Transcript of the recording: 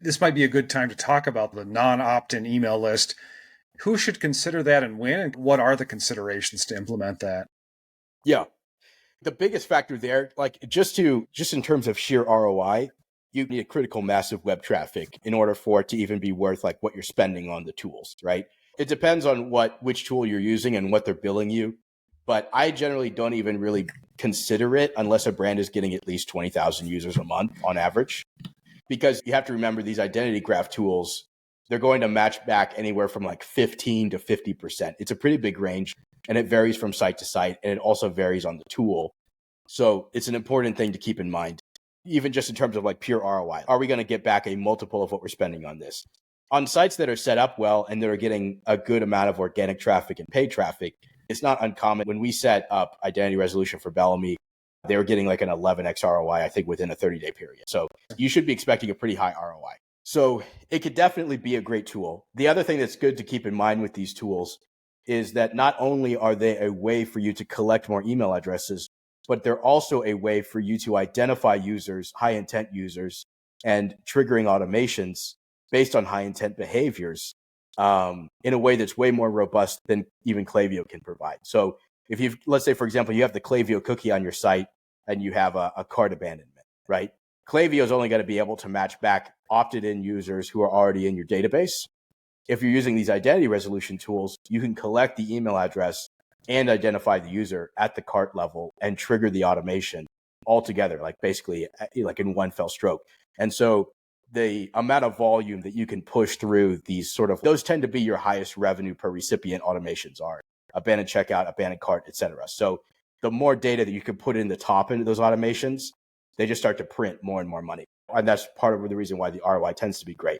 this might be a good time to talk about the non-opt-in email list. Who should consider that and when? And what are the considerations to implement that? Yeah. The biggest factor there, like just in terms of sheer ROI, you need a critical mass of web traffic in order for it to even be worth like what you're spending on the tools, right? It depends on which tool you're using and what they're billing you. But I generally don't even really consider it unless a brand is getting at least 20,000 users a month on average. Because you have to remember these identity graph tools, they're going to match back anywhere from like 15 to 50%. It's a pretty big range. And it varies from site to site, and it also varies on the tool. So it's an important thing to keep in mind, even just in terms of like pure ROI. Are we going to get back a multiple of what we're spending on this? On sites that are set up well and that are getting a good amount of organic traffic and paid traffic, it's not uncommon. When we set up identity resolution for Bellamy, they were getting like an 11x ROI, I think, within a 30-day period. So you should be expecting a pretty high ROI. So it could definitely be a great tool. The other thing that's good to keep in mind with these tools is that not only are they a way for you to collect more email addresses, but they're also a way for you to identify users, high intent users, and triggering automations based on high intent behaviors in a way that's way more robust than even Klaviyo can provide. So if let's say, for example, you have the Klaviyo cookie on your site and you have a cart abandonment, right? Klaviyo is only going to be able to match back opted in users who are already in your database. If you're using these identity resolution tools, you can collect the email address and identify the user at the cart level and trigger the automation all together, like basically like in one fell stroke. And so the amount of volume that you can push through these those tend to be your highest revenue per recipient automations are abandoned checkout, abandoned cart, et cetera. So the more data that you can put in the top into those automations, they just start to print more and more money. And that's part of the reason why the ROI tends to be great.